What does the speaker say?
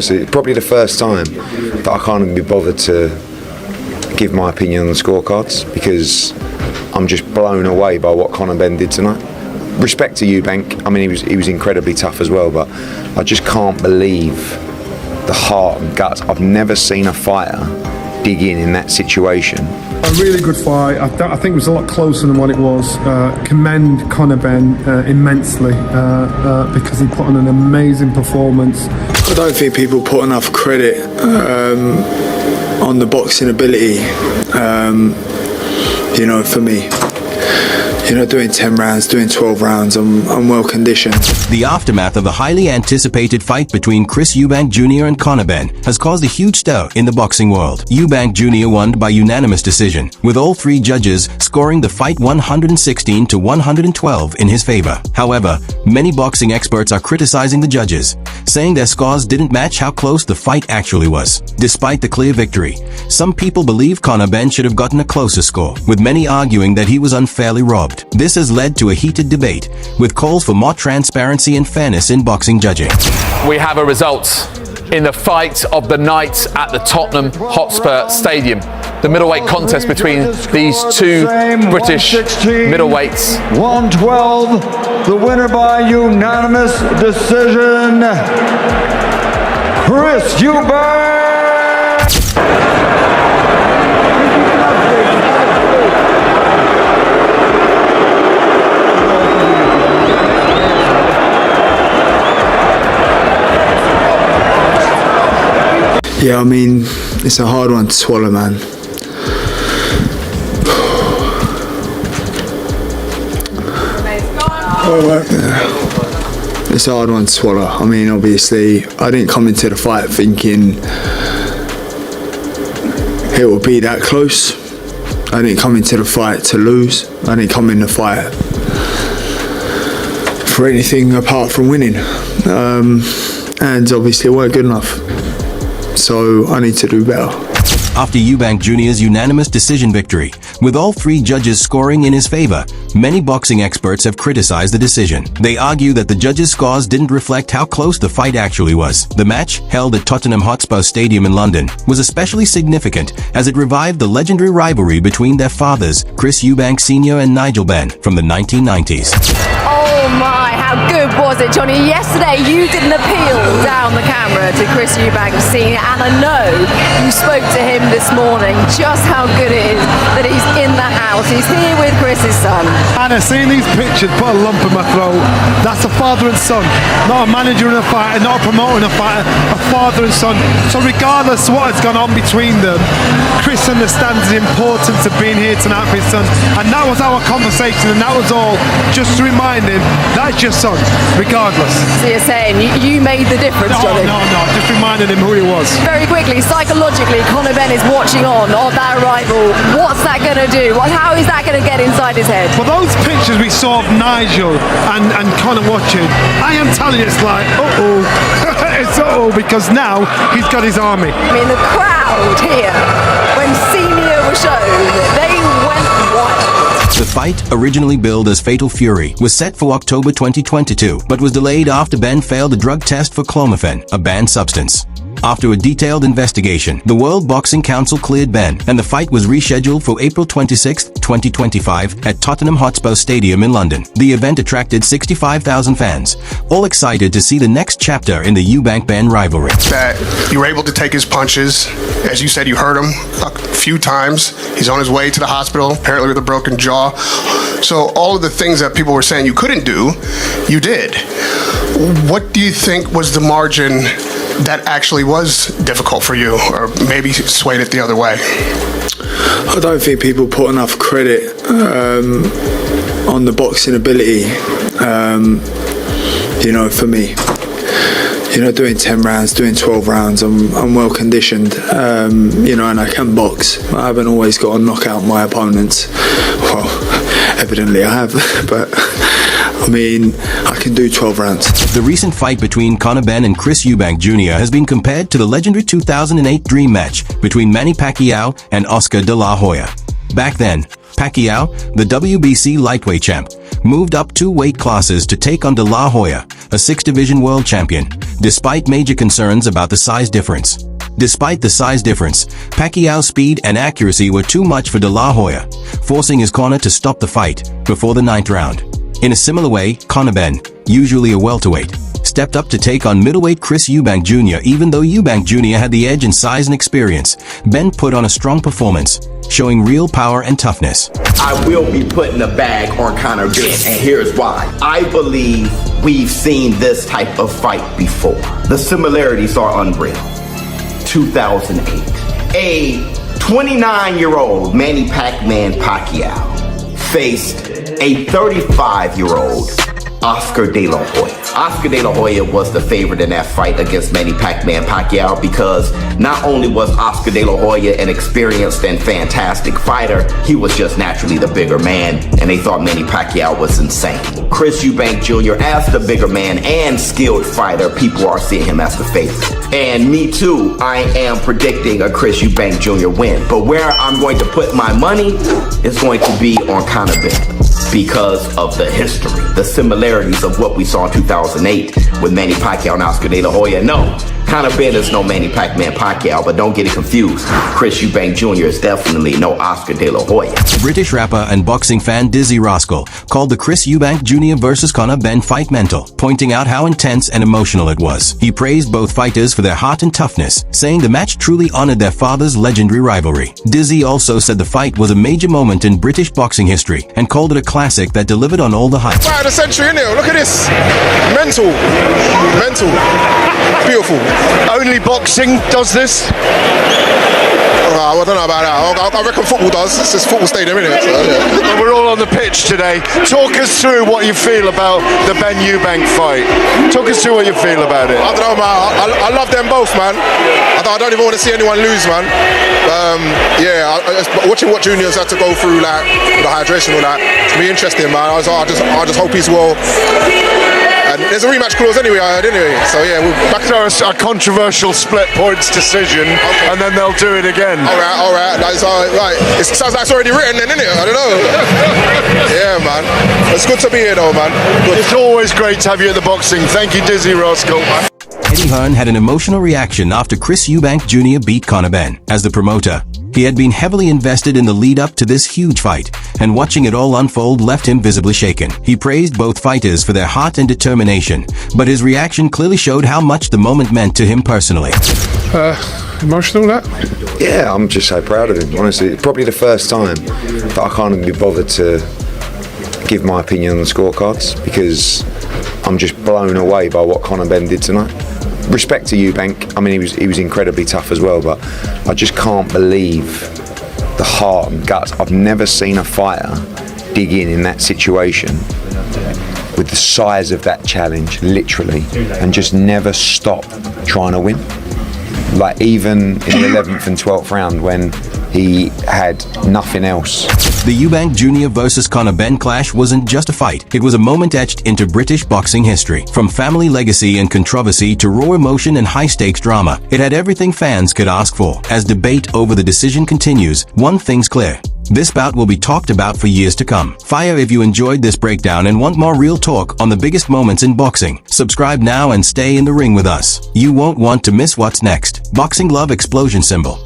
honestly, it's probably the first time that I can't even be bothered to give my opinion on the scorecards, because I'm just blown away by what Conor Benn did tonight. Respect to Eubank. I mean, he was incredibly tough as well, but I just can't believe the heart and guts. I've never seen a fighter dig in that situation. A really good fight. I think it was a lot closer than what it was. Commend Conor Benn immensely because he put on an amazing performance. I don't think people put enough credit on the boxing ability, for me. Doing 10 rounds, doing 12 rounds, I'm well conditioned. The aftermath of the highly anticipated fight between Chris Eubank Jr. and Conor Benn has caused a huge stir in the boxing world. Eubank Jr. won by unanimous decision, with all three judges scoring the fight 116 to 112 in his favor. However, many boxing experts are criticizing the judges, saying their scores didn't match how close the fight actually was. Despite the clear victory, some people believe Conor Benn should have gotten a closer score, with many arguing that he was unfairly robbed. This has led to a heated debate, with calls for more transparency and fairness in boxing judging. We have a result in the fight of the night at the Tottenham Hotspur Stadium. The middleweight contest between these two British middleweights. 112, the winner by unanimous decision, Chris Eubank. Yeah, I mean, it's a hard one to swallow, man. Yeah. It's a hard one to swallow. I mean, obviously, I didn't come into the fight thinking it would be that close. I didn't come into the fight to lose. I didn't come in the fight for anything apart from winning. And obviously, it weren't good enough. So I need to do better. After Eubank Jr.'s unanimous decision victory, with all three judges scoring in his favor, many boxing experts have criticized the decision. They argue that the judges' scores didn't reflect how close the fight actually was. The match, held at Tottenham Hotspur Stadium in London, was especially significant as it revived the legendary rivalry between their fathers, Chris Eubank Sr. and Nigel Benn, from the 1990s. Oh my, how good was it, Johnny? Yesterday you did an appeal down the camera to Chris Eubank Sr. and I know you spoke to him this morning just how good it is that he's in the house. He's here with Chris's son. Anna, seeing these pictures put a lump in my throat. That's a father and son, not a manager and a fighter, not a promoter and a fighter, a father and son. So regardless of what has gone on between them, Chris understands the importance of being here tonight for his son. And that was our conversation, and that was all just to remind him that's your son, regardless. So you're saying you made the difference, Johnny? No, just reminding him who he was. Very quickly, psychologically, Conor Benn is watching on that rival. What's that going to do? How is that going to get inside his head? Well, those pictures we saw of Nigel and Conor watching, I am telling you, it's like, uh-oh. It's uh-oh, because now he's got his army. I mean, the crowd here, when Senior was shown, they went wild. The fight, originally billed as Fatal Fury, was set for October 2022, but was delayed after Benn failed a drug test for clomiphene, a banned substance. After a detailed investigation, the World Boxing Council cleared Benn, and the fight was rescheduled for April 26, 2025 at Tottenham Hotspur Stadium in London. The event attracted 65,000 fans, all excited to see the next chapter in the Eubank-Benn rivalry. That you were able to take his punches. As you said, you hurt him a few times. He's on his way to the hospital, apparently with a broken jaw. So all of the things that people were saying you couldn't do, you did. What do you think was the margin that actually was difficult for you, or maybe swayed it the other way? I don't think people put enough credit on the boxing ability, for me. Doing 10 rounds, doing 12 rounds, I'm well conditioned, and I can box. I haven't always got to knock out my opponents. Well, evidently I have, but I mean, I can do 12 rounds. The recent fight between Conor Benn and Chris Eubank Jr. has been compared to the legendary 2008 dream match between Manny Pacquiao and Oscar de la Hoya. Back then, Pacquiao, the WBC lightweight champ, moved up 2 weight classes to take on De La Hoya, a 6-division world champion, despite major concerns about the size difference. Despite the size difference, Pacquiao's speed and accuracy were too much for De La Hoya, forcing his corner to stop the fight before the 9th round. In a similar way, Conor Benn, usually a welterweight, stepped up to take on middleweight Chris Eubank Jr. Even though Eubank Jr. had the edge in size and experience, Benn put on a strong performance, showing real power and toughness. I will be putting a bag on Conor Benn, and here's why. I believe we've seen this type of fight before. The similarities are unreal. 2008. A 29-year-old Manny Pacquiao faced a 35-year-old Oscar De La Hoya. Oscar De La Hoya was the favorite in that fight against Manny Pacquiao because not only was Oscar De La Hoya an experienced and fantastic fighter, he was just naturally the bigger man, and they thought Manny Pacquiao was insane. Chris Eubank Jr., as the bigger man and skilled fighter, people are seeing him as the favorite. And me too, I am predicting a Chris Eubank Jr. win. But where I'm going to put my money is going to be on Conor Benn, because of the history, the similarities of what we saw in 2008 with Manny Pacquiao and Oscar De La Hoya. No, Conor Benn is no Manny Pacquiao, but don't get it confused. Chris Eubank Jr. is definitely no Oscar De La Hoya. British rapper and boxing fan Dizzy Rascal called the Chris Eubank Jr. versus Conor Benn fight mental, pointing out how intense and emotional it was. He praised both fighters for their heart and toughness, saying the match truly honored their father's legendary rivalry. Dizzy also said the fight was a major moment in British boxing history and called it a classic that delivered on all the hype. Fight of the century, innit? Look at this. Mental. Beautiful. Only boxing does this? I don't know about that. I reckon football does. It's just football stadium, isn't it? So, yeah. Well, we're all on the pitch today. Talk us through what you feel about the Benn Eubank fight. Talk us through what you feel about it. I don't know, man. I love them both, man. I don't even want to see anyone lose, man. Watching what Junior's had to go through, like with the hydration and all that, it's be interesting, man. I just hope he's well. And there's a rematch clause anyway, so yeah, we'll back to a controversial split points decision, and then they'll do it again. All right. That's right. It sounds like it's already written, then, isn't it? I don't know. Yeah, man. It's good to be here, though, man. Good. It's always great to have you at the boxing. Thank you, Dizzy Rascal. Eddie Hearn had an emotional reaction after Chris Eubank Jr. beat Conor Benn. As the promoter, he had been heavily invested in the lead-up to this huge fight, and watching it all unfold left him visibly shaken. He praised both fighters for their heart and determination, but his reaction clearly showed how much the moment meant to him personally. Emotional, that? Yeah, I'm just so proud of him, honestly. It's probably the first time that I can't even be bothered to give my opinion on the scorecards, because I'm just blown away by what Conor Benn did tonight. Respect to Eubank, I mean he was incredibly tough as well, but I just can't believe the heart and guts. I've never seen a fighter dig in that situation with the size of that challenge, literally, and just never stop trying to win. Like even in the 11th and 12th round when he had nothing else. The Eubank Jr. versus Conor Benn clash wasn't just a fight. It was a moment etched into British boxing history. From family legacy and controversy to raw emotion and high-stakes drama, it had everything fans could ask for. As debate over the decision continues, one thing's clear. This bout will be talked about for years to come. Fire if you enjoyed this breakdown and want more real talk on the biggest moments in boxing. Subscribe now and stay in the ring with us. You won't want to miss what's next. Boxing Love explosion symbol.